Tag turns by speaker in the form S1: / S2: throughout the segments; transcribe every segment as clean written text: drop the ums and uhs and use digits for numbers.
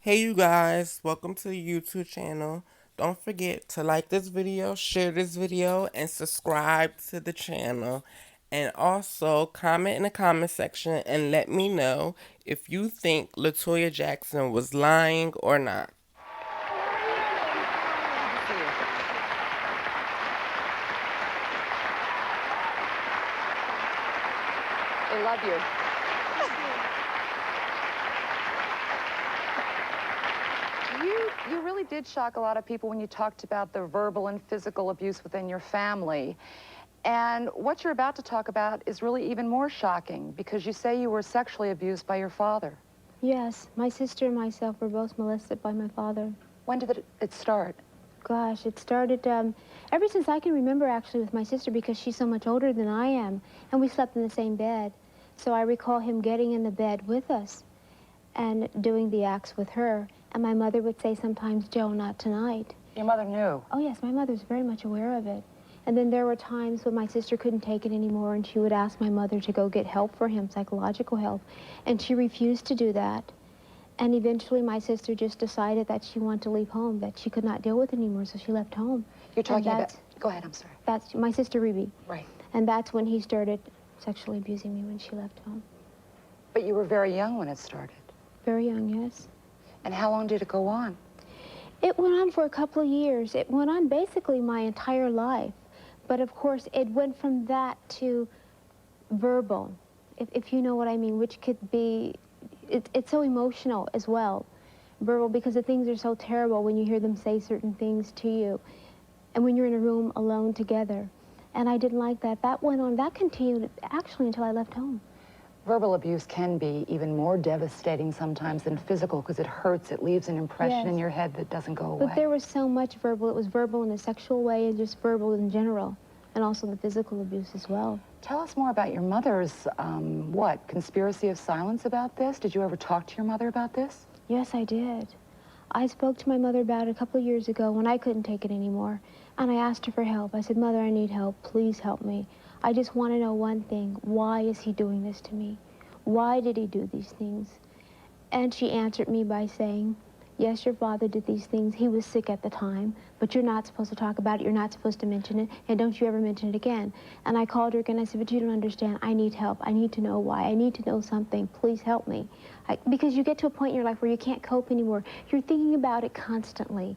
S1: Hey you guys, welcome to the YouTube channel. Don't forget to like this video, share this video, and subscribe to the channel. And also comment in the comment section and let me know if you think Latoya Jackson was lying or not.
S2: They love you. You really did shock a lot of people when you talked about the verbal and physical abuse within your family. And what you're about to talk about is really even more shocking because you say you were sexually abused by your father.
S3: Yes, my sister and myself were both molested by my father.
S2: When did it start?
S3: Gosh, it started ever since I can remember, actually, with my sister, because she's so much older than I am, and we slept in the same bed. So I recall him getting in the bed with us and doing the acts with her. And my mother would say sometimes, "Joe, not tonight."
S2: Your mother knew.
S3: Oh, yes, my mother was very much aware of it. And then there were times when my sister couldn't take it anymore, and she would ask my mother to go get help for him, psychological help. And she refused to do that. And eventually my sister just decided that she wanted to leave home, that she could not deal with it anymore, so she left home.
S2: You're talking about... Go ahead, I'm sorry.
S3: That's my sister, Ruby.
S2: Right.
S3: And that's when he started sexually abusing me, when she left home.
S2: But you were very young when it started.
S3: Very young, yes.
S2: And how long did it go on?
S3: It went on for a couple of years. It went on basically my entire life. But of course, it went from that to verbal, if you know what I mean, which could be... It's so emotional as well, verbal, because the things are so terrible when you hear them say certain things to you, and when you're in a room alone together. And I didn't like that. That went on, that continued actually until I left home.
S2: Verbal abuse can be even more devastating sometimes than physical because it hurts. It leaves an impression in your head that doesn't go away.
S3: But there was so much verbal. It was verbal in a sexual way and just verbal in general, and also the physical abuse as well.
S2: Tell us more about your mother's, conspiracy of silence about this? Did you ever talk to your mother about this?
S3: Yes, I did. I spoke to my mother about it a couple of years ago when I couldn't take it anymore, and I asked her for help. I said, "Mother, I need help. Please help me. I just want to know one thing. Why is he doing this to me? Why did he do these things?" And she answered me by saying, "Yes, your father did these things. He was sick at the time, but you're not supposed to talk about it. You're not supposed to mention it, and don't you ever mention it again." And I called her again. I said, "But you don't understand. I need help. I need to know why. I need to know something. Please help me." Because you get to a point in your life where you can't cope anymore. You're thinking about it constantly.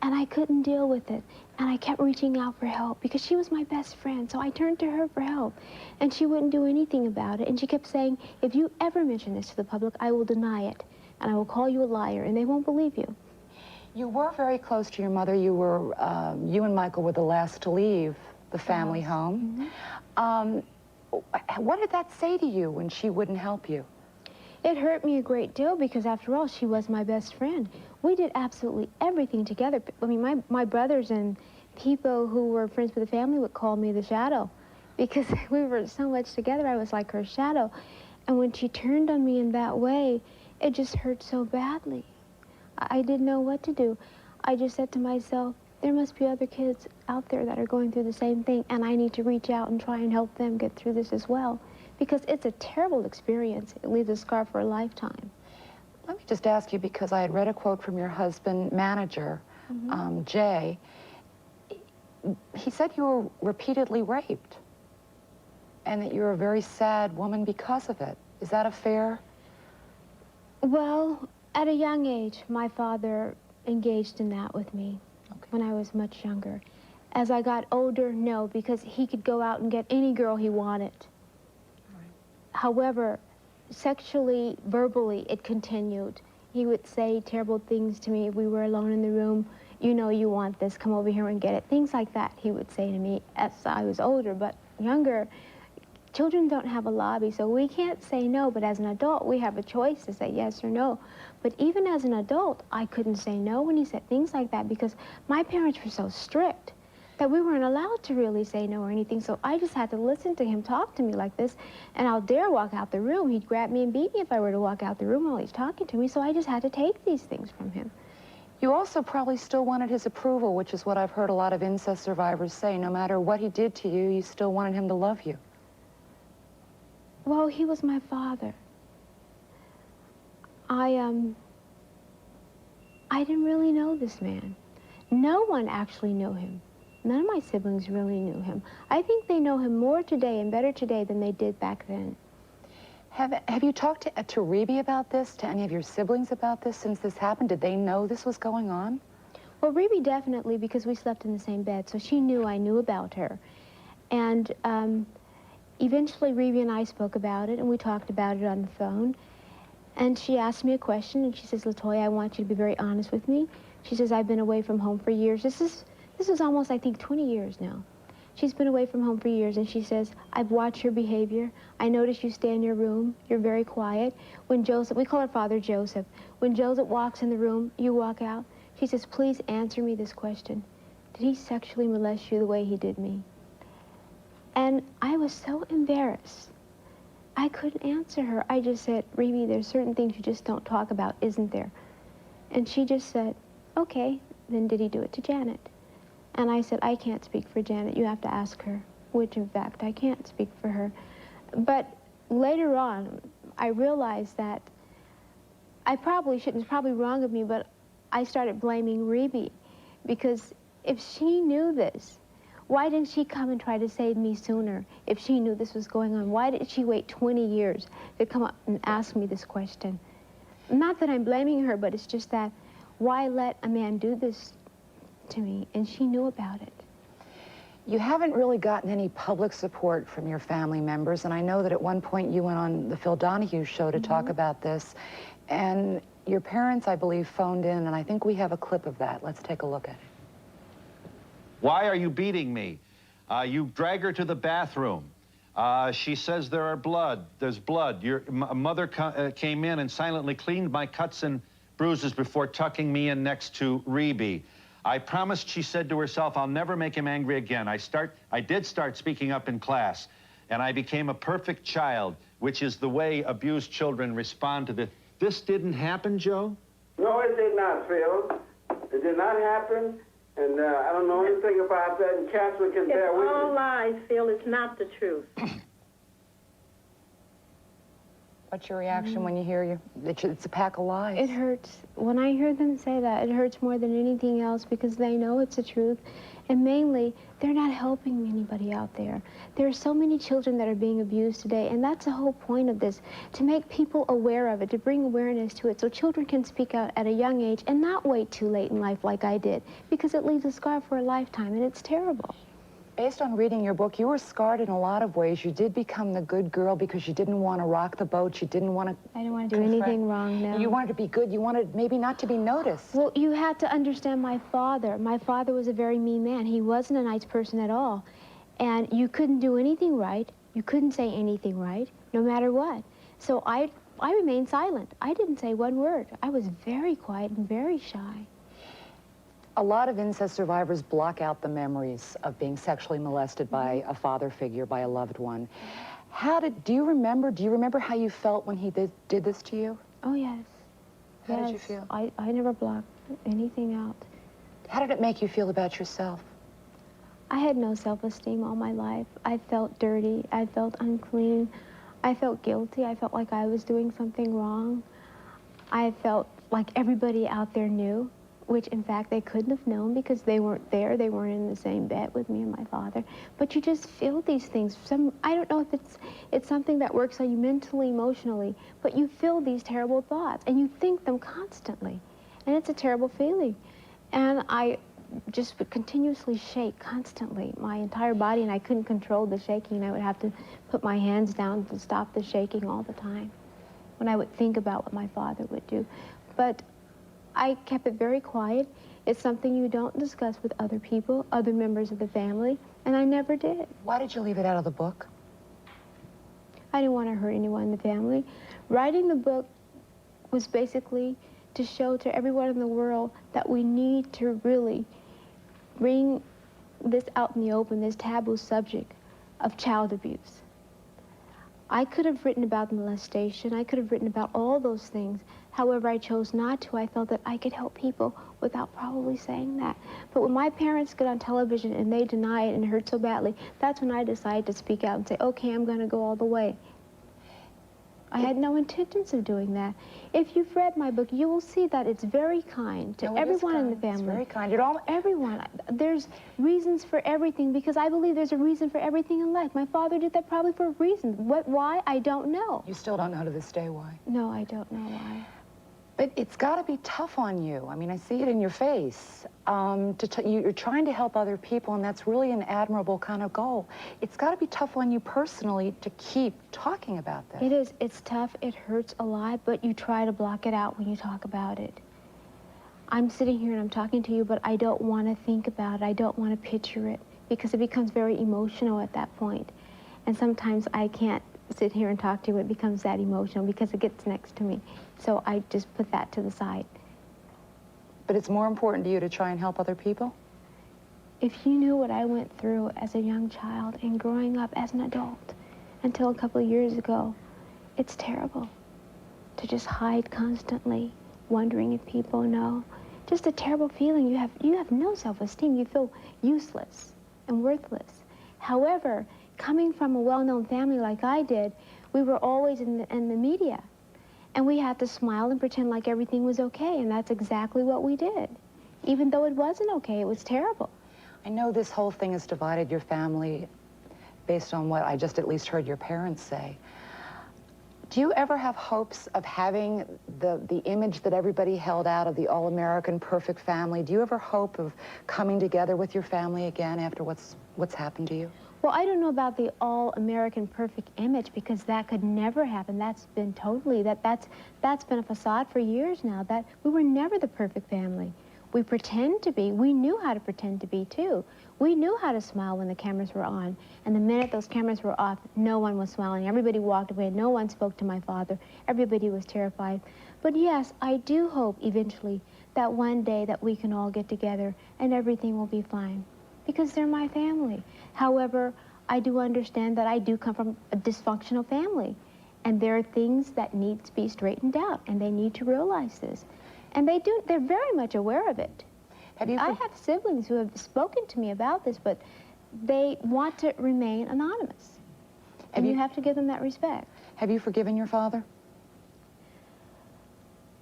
S3: And I couldn't deal with it. And I kept reaching out for help because she was my best friend. So I turned to her for help. And she wouldn't do anything about it. And she kept saying, "If you ever mention this to the public, I will deny it. And I will call you a liar, and they won't believe you."
S2: You were very close to your mother. You and Michael were the last to leave the family home. What did that say to you when she wouldn't help you?
S3: It hurt me a great deal because, after all, she was my best friend. We did absolutely everything together. I mean, my brothers and people who were friends with the family would call me the shadow because we were so much together. I was like her shadow. And when she turned on me in that way, it just hurt so badly. I didn't know what to do. I just said to myself, there must be other kids out there that are going through the same thing, and I need to reach out and try and help them get through this as well. Because it's a terrible experience. It leaves a scar for a lifetime.
S2: Let me just ask you, because I had read a quote from your husband, manager, Jay. He said you were repeatedly raped and that you're a very sad woman because of it. Is that a fair?
S3: Well, at a young age, my father engaged in that with me when I was much younger. As I got older, no, because he could go out and get any girl he wanted. However, sexually, verbally, it continued. He would say terrible things to me if we were alone in the room. "You know you want this, come over here and get it." Things like that he would say to me as I was older, but younger. Children don't have a lobby, so we can't say no, but as an adult, we have a choice to say yes or no. But even as an adult, I couldn't say no when he said things like that because my parents were so strict that we weren't allowed to really say no or anything. So I just had to listen to him talk to me like this, and I'll dare walk out the room. He'd grab me and beat me if I were to walk out the room while he's talking to me, so I just had to take these things from him.
S2: You also probably still wanted his approval, which is what I've heard a lot of incest survivors say. No matter what he did to you, you still wanted him to love you.
S3: Well, he was my father. I didn't really know this man. No one actually knew him. None of my siblings really knew him. I think they know him more today and better today than they did back then.
S2: Have you talked to Rebe about this, to any of your siblings about this since this happened? Did they know this was going on?
S3: Well, Rebe definitely, because we slept in the same bed, so she knew I knew about her. And eventually Rebe and I spoke about it, and we talked about it on the phone. And she asked me a question, and she says, Latoya, I want you to be very honest with me. She says, I've been away from home for years. This is almost, I think, 20 years now. She's been away from home for years, and she says, I've watched your behavior. I notice you stay in your room. You're very quiet. When Joseph, we call her Father Joseph, when Joseph walks in the room, you walk out. She says, please answer me this question. Did he sexually molest you the way he did me? And I was so embarrassed. I couldn't answer her. I just said, Rebe, there's certain things you just don't talk about, isn't there? And she just said, okay, then did he do it to Janet? And I said, I can't speak for Janet. You have to ask her, which in fact, I can't speak for her. But later on, I realized that I probably shouldn't, it's probably wrong of me, but I started blaming Rebe, because if she knew this, why didn't she come and try to save me sooner if she knew this was going on? Why did she wait 20 years to come up and ask me this question? Not that I'm blaming her, but it's just that why let a man do this to me? And she knew about it.
S2: You haven't really gotten any public support from your family members, and I know that at one point you went on the Phil Donahue show to talk about this, and your parents, I believe, phoned in, and I think we have a clip of that. Let's take a look at it.
S4: Why are you beating me? You drag her to the bathroom. She says there's blood. Your mother came in and silently cleaned my cuts and bruises before tucking me in next to Rebe. I promised, she said to herself, I'll never make him angry again. I did start speaking up in class, and I became a perfect child, which is the way abused children respond to this. This didn't happen, Joe?
S5: No, it did not, Phil. It did not happen, and I don't know anything about that, and Catherine can bear with me.
S6: It's all lies, Phil. It's not the truth.
S2: What's your reaction when you hear it's a pack of lies?
S3: It hurts. When I hear them say that, it hurts more than anything else, because they know it's the truth. And mainly, they're not helping anybody out there. There are so many children that are being abused today, and that's the whole point of this, to make people aware of it, to bring awareness to it, so children can speak out at a young age and not wait too late in life like I did, because it leaves a scar for a lifetime, and it's terrible.
S2: Based on reading your book, you were scarred in a lot of ways. You did become the good girl because you didn't want to rock the boat. You didn't want to...
S3: I didn't want to do anything wrong, no.
S2: You wanted to be good. You wanted maybe not to be noticed.
S3: Well, you had to understand my father. My father was a very mean man. He wasn't a nice person at all. And you couldn't do anything right. You couldn't say anything right, no matter what. So I remained silent. I didn't say one word. I was very quiet and very shy.
S2: A lot of incest survivors block out the memories of being sexually molested by a father figure, by a loved one. Do you remember how you felt when he did this to you?
S3: Oh, yes.
S2: How did you feel?
S3: I never blocked anything out.
S2: How did it make you feel about yourself?
S3: I had no self-esteem all my life. I felt dirty. I felt unclean. I felt guilty. I felt like I was doing something wrong. I felt like everybody out there knew, which in fact they couldn't have known because they weren't there. They weren't in the same bed with me and my father. But you just feel these things. I don't know if it's something that works on you mentally, emotionally, but you feel these terrible thoughts and you think them constantly. And it's a terrible feeling. And I just would continuously shake constantly, my entire body, and I couldn't control the shaking. I would have to put my hands down to stop the shaking all the time when I would think about what my father would do. But I kept it very quiet. It's something you don't discuss with other people, other members of the family, and I never did.
S2: Why did you leave it out of the book?
S3: I didn't want to hurt anyone in the family. Writing the book was basically to show to everyone in the world that we need to really bring this out in the open, this taboo subject of child abuse. I could have written about molestation. I could have written about all those things. However, I chose not to. I felt that I could help people without probably saying that. But when my parents get on television and they deny it and it hurt so badly, that's when I decided to speak out and say, okay, I'm going to go all the way. I had no intentions of doing that. If you've read my book, you will see that it's very kind to
S2: No, it is
S3: everyone in the
S2: kind.
S3: family.
S2: It's very kind. It all...
S3: Everyone. There's reasons for everything, because I believe there's a reason for everything in life. My father did that probably for a reason. Why? I don't know.
S2: You still don't know to this day why?
S3: No, I don't know why.
S2: But it's got to be tough on you. I mean, I see it in your face. You're trying to help other people, and that's really an admirable kind of goal. It's got to be tough on you personally to keep talking about this.
S3: It is. It's tough. It hurts a lot, but you try to block it out when you talk about it. I'm sitting here and I'm talking to you, but I don't want to think about it. I don't want to picture it, because it becomes very emotional at that point. And sometimes I can't sit here and talk to you. It becomes that emotional because it gets next to me. So I just put that to the side.
S2: But it's more important to you to try and help other people?
S3: If you knew what I went through as a young child and growing up as an adult until a couple of years ago, it's terrible to just hide constantly, wondering if people know. Just a terrible feeling. You have no self-esteem. You feel useless and worthless. However, coming from a well-known family like I did, we were always in the media. And we had to smile and pretend like everything was okay, and that's exactly what we did. Even though it wasn't okay, it was terrible.
S2: I know this whole thing has divided your family based on what I just at least heard your parents say. Do you ever have hopes of having the image that everybody held out of the all-American perfect family? Do you ever hope of coming together with your family again after what's happened to you?
S3: Well, I don't know about the all-American perfect image, because that could never happen. That's been totally, that's been a facade for years now. That we were never the perfect family. We pretend to be. We knew how to pretend to be, too. We knew how to smile when the cameras were on. And the minute those cameras were off, no one was smiling. Everybody walked away. No one spoke to my father. Everybody was terrified. But yes, I do hope eventually that one day that we can all get together and everything will be fine, because they're my family. However, I do understand that I do come from a dysfunctional family, and there are things that need to be straightened out, and they need to realize this. And they're very much aware of it. I have siblings who have spoken to me about this, but they want to remain anonymous. And you have to give them that respect.
S2: Have you forgiven your father?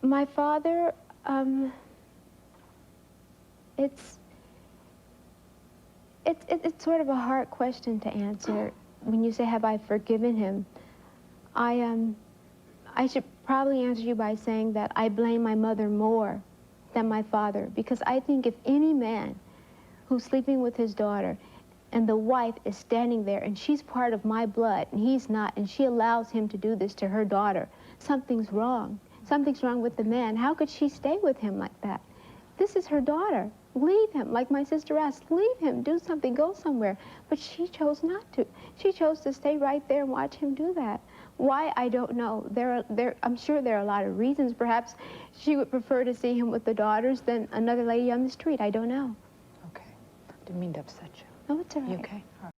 S3: My father, it's sort of a hard question to answer. When you say, have I forgiven him? I should probably answer you by saying that I blame my mother more than my father, because I think if any man who's sleeping with his daughter and the wife is standing there and she's part of my blood and he's not, and she allows him to do this to her daughter, something's wrong. Something's wrong with the man. How could she stay with him like that? This is her daughter. Leave him, like my sister asked. Leave him, do something, go somewhere. But she chose not to. She chose to stay right there and watch him do that. Why, I don't know. I'm sure there are a lot of reasons. Perhaps she would prefer to see him with the daughters than another lady on the street. I don't know.
S2: Okay. Didn't mean to upset you.
S3: No, it's all right.
S2: You okay? All right.